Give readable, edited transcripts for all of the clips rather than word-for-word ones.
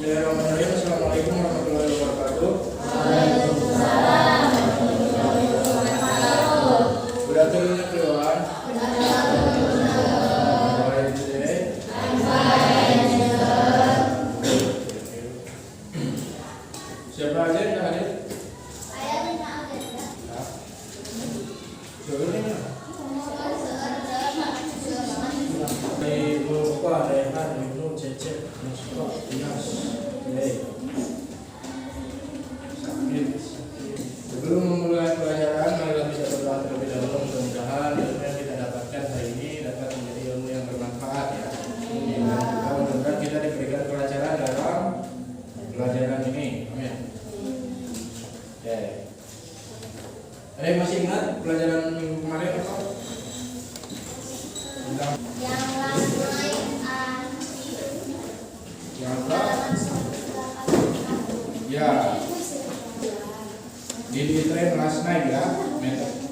Bismillahirrahmanirrahim. Assalamualaikum warahmatullahi wabarakatuh. Good afternoon everyone. How are you today? Siapa aja yang hadir? Ibu Pak Rehan, Ibu Cecep, Mustok, Dinas, Sebelum memulai pelajaran, marilah kita berdoa terlebih dahulu. Mudah-mudahan ilmu yang kita dapatkan hari ini dapat menjadi ilmu yang bermanfaat ya. Mudah-mudahan kita diberikan pelajaran dalam pelajaran ini. Amin. Ya. Ada yang masih ingat pelajaran minggu kemarin apa? Tentang yang apa? Ya. Di train last night ya, metode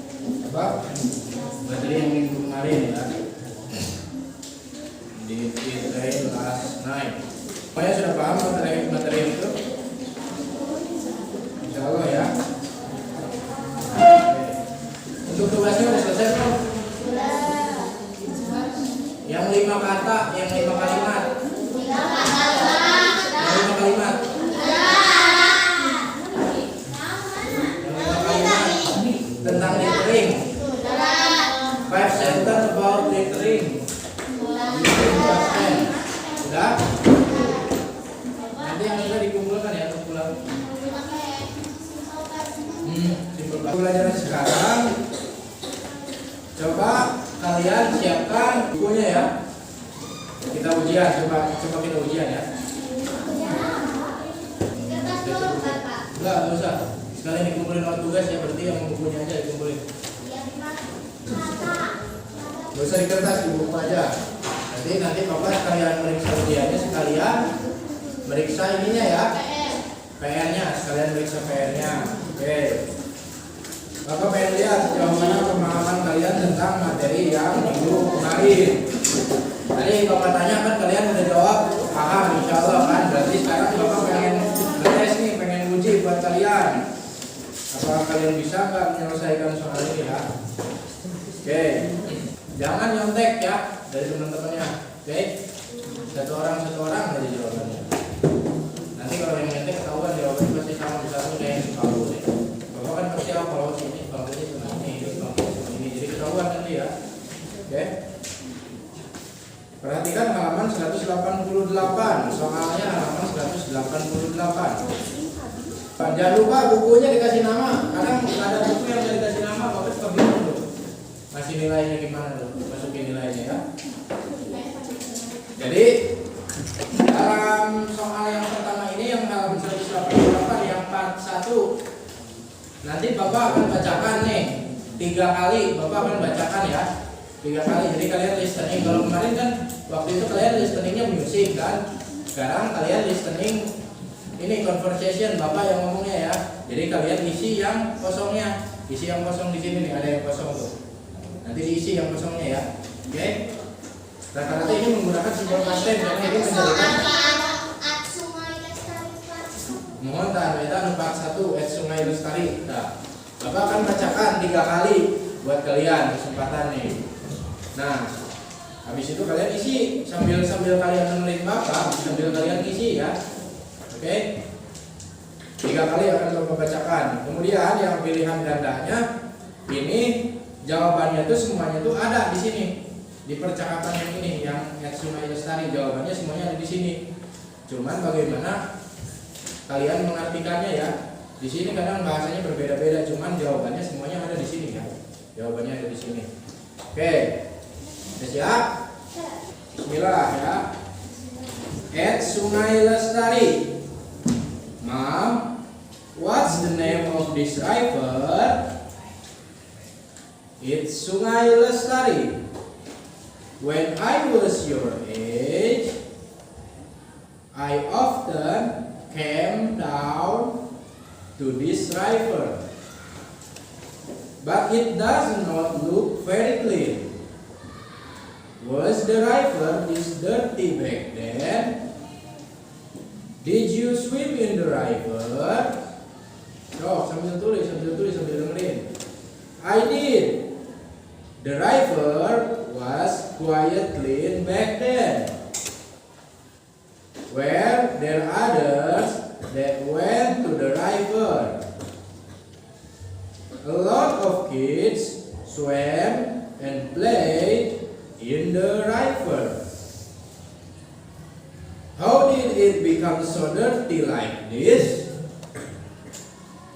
apa? Materi yang minggu kemarin ya. Di train last night. Pokoknya sudah paham materi itu? Insya Allah ya. Untuk tugasnya sudah selesai belum? Yang 5 kata, yang 5 kalimat. Yang 5 kalimat. Tentang lettering. 5 sentence about lettering. Sudah? Nanti yang sudah dikumpulkan ya untuk pulang. Pelajaran sekarang. Coba kalian siapkan bukunya ya. Kita ujian, coba kita ujian ya. Enggak usah. Sekalian dikumpulin oleh tugas ya, berarti yang bukunya aja dikumpulin. Gak usah di kertas, di buku aja. Nanti Bapak sekalian meriksa ujiannya, sekalian meriksa ininya ya, PR-nya, sekalian meriksa PR-nya. Oke. Bapak pengen lihat sejauh mana pemahaman kalian tentang materi yang minggu kemarin. Tadi Bapak tanya kan kalian udah jawab paham, insya Allah kan. Berarti sekarang Bapak pengen ngetes nih, pengen uji buat kalian. Apakah kalian bisa nggak menyelesaikan soal ini ya? Oke, jangan nyontek ya dari teman-temannya. Oke, satu orang aja jawabannya. Nanti kalau yang nyontek ketahuan jawabannya pasti sama satu deh, kalau deh. Bapak kan pasti kalau sini, kalau ini cuma ini, jadi ketahuan nanti ya. Oke. Perhatikan halaman 188, soalnya halaman 188. Jangan lupa bukunya dikasih nama. Kadang ada buku yang tidak dikasih nama, Bapak suka bingung tuh. Masih nilainya gimana tuh? Masukin nilainya ya. Jadi dalam soal yang pertama ini yang halaman 188 yang part 1. Nanti Bapak akan bacakan nih 3 kali. Bapak akan bacakan ya 3 kali. Jadi kalian listening. Kalau kemarin kan waktu itu kalian listeningnya musik kan. Sekarang kalian listening ini conversation, Bapak yang ngomongnya ya. Jadi kalian isi yang kosongnya. Isi yang kosong di sini nih, ada yang kosong tuh. Nanti diisi yang kosongnya ya. Oke. Rata-rata ini menggunakan simbol past tense karena ini menjadikan mohon tak beta part 1 Sungai Lestari. Nah, Bapak akan bacakan 3 kali buat kalian kesempatan nih. Nah, habis itu kalian isi sambil kalian dengerin Bapak, sambil kalian isi ya. Oke, 3 kali akan Bapak bacakan. Kemudian yang pilihan gandanya ini jawabannya tuh semuanya tuh ada di sini di percakapan yang ini yang Sungai Lestari, jawabannya semuanya ada di sini. Cuman bagaimana kalian mengartikannya ya? Di sini kadang bahasanya berbeda-beda, cuman jawabannya semuanya ada di sini ya. Jawabannya ada di sini. Oke, sudah siap? Bismillah ya. Sungai Lestari. Mom, what's the name of this river? It's Sungai Lestari. When I was your age, I often came down to this river, but it does not look very clean. Was the river this dirty back then? Did you swim in the river? So, sambil tulis, sambil dengerin. I did. The river was quite clean back then. Where there are others that went to the river. A lot of kids swam and played in the river. How did it become so dirty like this?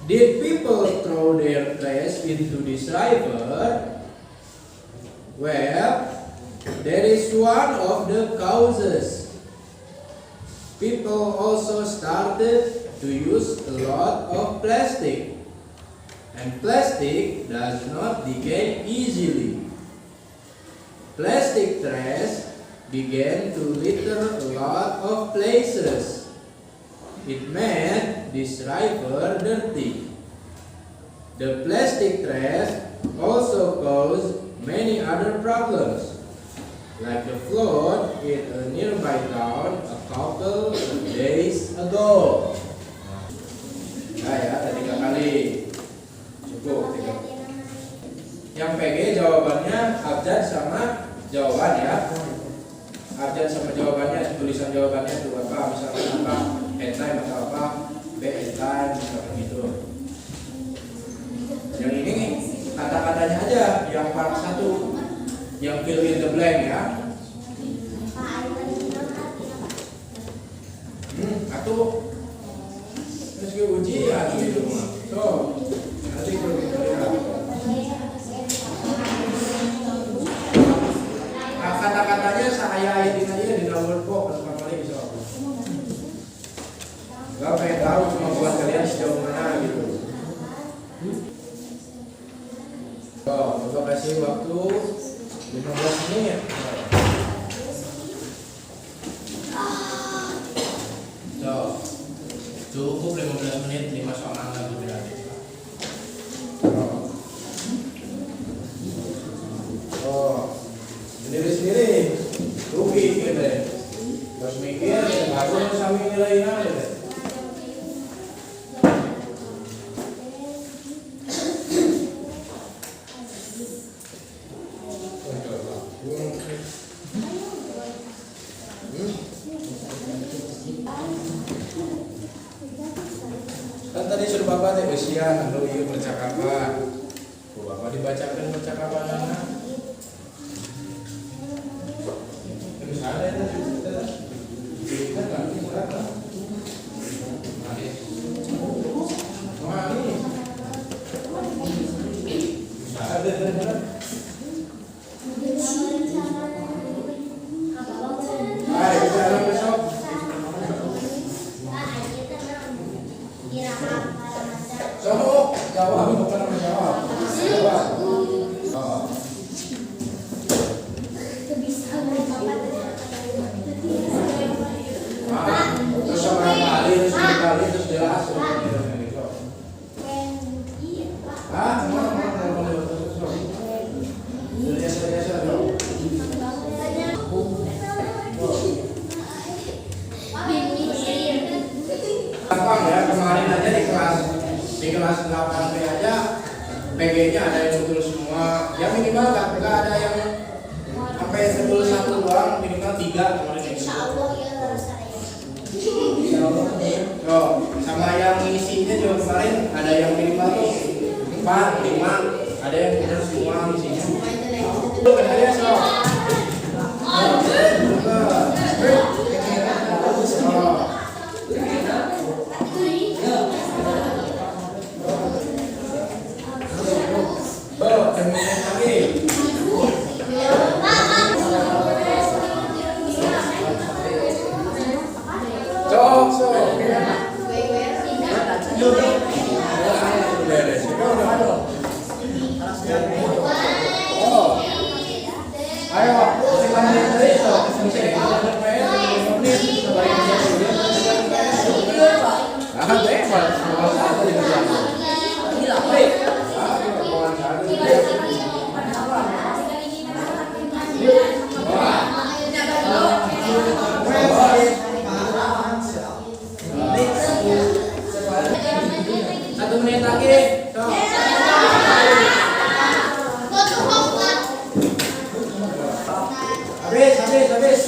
Did people throw their trash into this river? Well, that is one of the causes. People also started to use a lot of plastic. And plastic does not decay easily. Plastic trash began to litter a lot of places. It made this river dirty. The plastic trash also caused many other problems, like the flood in a nearby town a couple of days ago. Nah ya, ada 3 kali. Cukup 3. Yang PG jawabannya abjad sama jawaban ya. Abjad sama jawabannya, tulisan jawabannya itu apa, misalkan apa, end time atau apa, B end time, misalkan gitu. Yang ini nih, kata-katanya aja, yang part 1, yang fill in the blank ya. Atau terus gue ujian di rumah. So, nanti kalau gitu ya. Kata-katanya saya editin aja di download kok, kalau kali bisa. Gak pengen tahu cuma buat kalian sejauh mana gitu. So, coba kasih waktu 15 menit. So, cukup 15 menit 5 soal lagi berarti. Sendiri-sendiri rugi gitu deh. Terus mikir, baru sambil nilainya deh. Kan tadi suruh bapak teh usia, lalu iya percakapan. Bapak dibacakan percakapan anak. Ada yang kita nggak bisa kan? Jawab bukan menjawab. Jawab. Terus sama kali terus jelas. Gampang ya, kemarin aja di kelas 8B aja PG-nya ada yang betul semua. Ya minimal gak ada yang sampai betul 1 doang, minimal 3 kemarin. Insyaallah ya Insyaallah. Sama yang isinya juga kemarin ada yang minimal tuh 4, 5, ada yang betul semua isinya. Itu kan ada so. 1 menit lagi. So. Habis. Habis.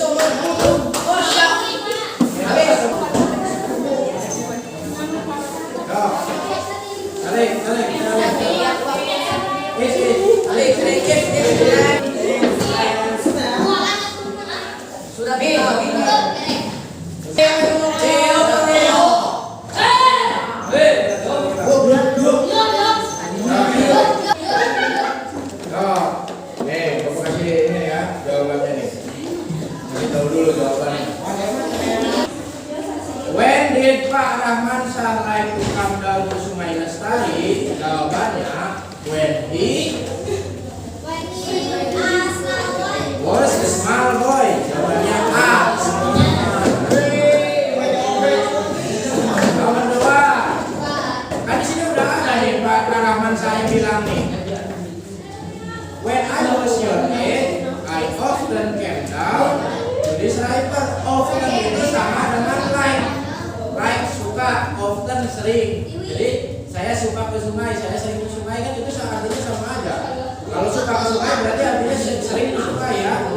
Tarik. Sudah Bapak kasih ini ya jawabannya nih. Kasih tahu dulu jawabannya. When did Pak Rahman like to come down to Sungai Lestari? Jawabannya when he was a small boy. Jawabannya A. Nomor 2. Kan di sini udah ada nih Pak Rahman saya bilang nih. When I was your age, I often came down to this river. Often itu sama dengan like suka, often sering. Jadi saya suka ke sungai, saya sering ke sungai kan itu artinya sama aja. Kalau suka ke sungai berarti artinya sering disukai ya.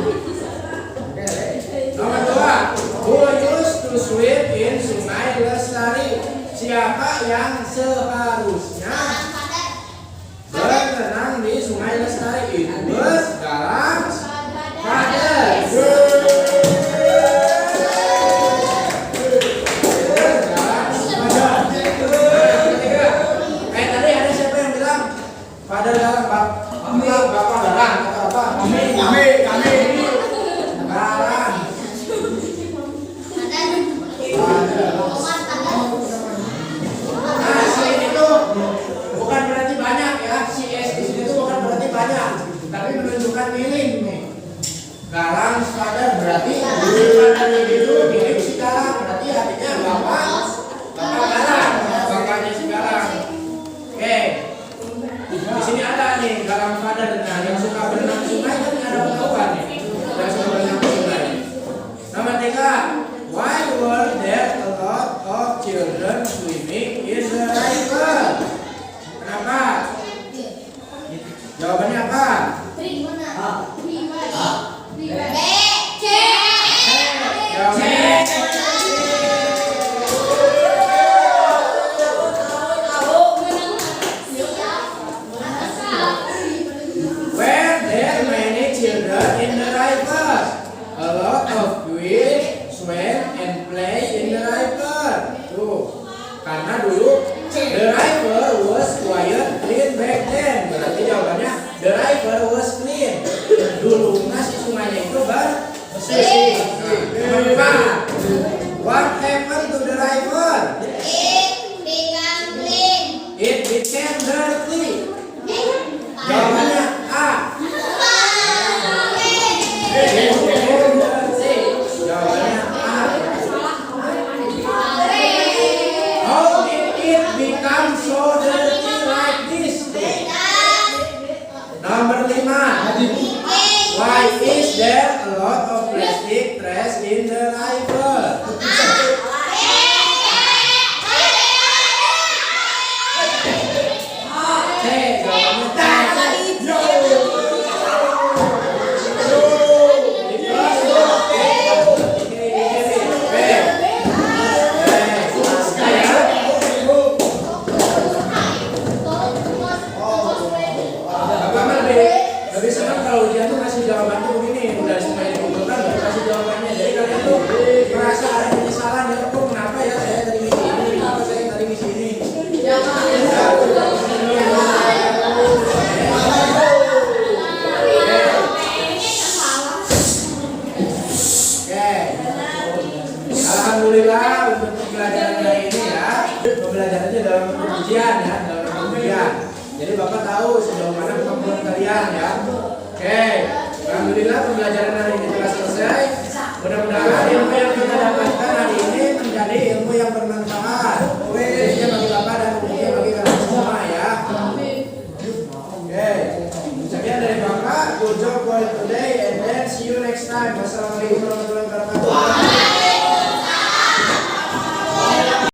Nomor 2. Who used to swim in Sungai Lestari? Siapa yang seharusnya berenang di Sungai Lestari? It was Galang Father. Tadi ada siapa yang bilang Father Galang? Bapak Galang atau apa? Kami. Galang. Nah, si ini tuh bukan berarti banyak ya. Si S di sini tuh bukan berarti banyak, tapi menunjukkan milik nih. Galang Father berarti Father itu milik si Galang, berarti artinya bapak Galang, bapaknya si Galang. Oke. Di sini ada nih Galang Father. Nah, yang suka berenang sungai kan ada pengetahuan nih. Yang suka berenang sungai. Nomor 3. Why were there a lot of children swimming in the river? Kenapa? Jawabannya apa? Were there many children in the river? A lot of kids swam and play in the river. Tuh, karena dulu the river was quite clean back then. Berarti jawabannya the river was clean. Dulu si sungainya itu bersih. Kenapa? What happened to the river? It became dirty. Jawabannya A. Jawabannya A. How did it become so dirty like this? Nomor 5. Why is there a lot of plastic trash in the river? Lebih senang kalau dia tuh ngasih jawabannya begini, udah semuanya dikumpulkan baru kasih jawabannya. Jadi kalian tuh merasa ada penyesalan ya, kok kenapa ya saya tadi misi ini, kenapa saya tadi misi ini. Oke. Alhamdulillah untuk pembelajaran hari ini ya, pembelajarannya dalam ujian ya, dalam ujian. Jadi Bapak tahu sejauh mana kemampuan kalian ya. Oke, alhamdulillah pembelajaran hari ini telah selesai. Mudah-mudahan ilmu yang kita dapatkan hari ini menjadi ilmu yang bermanfaat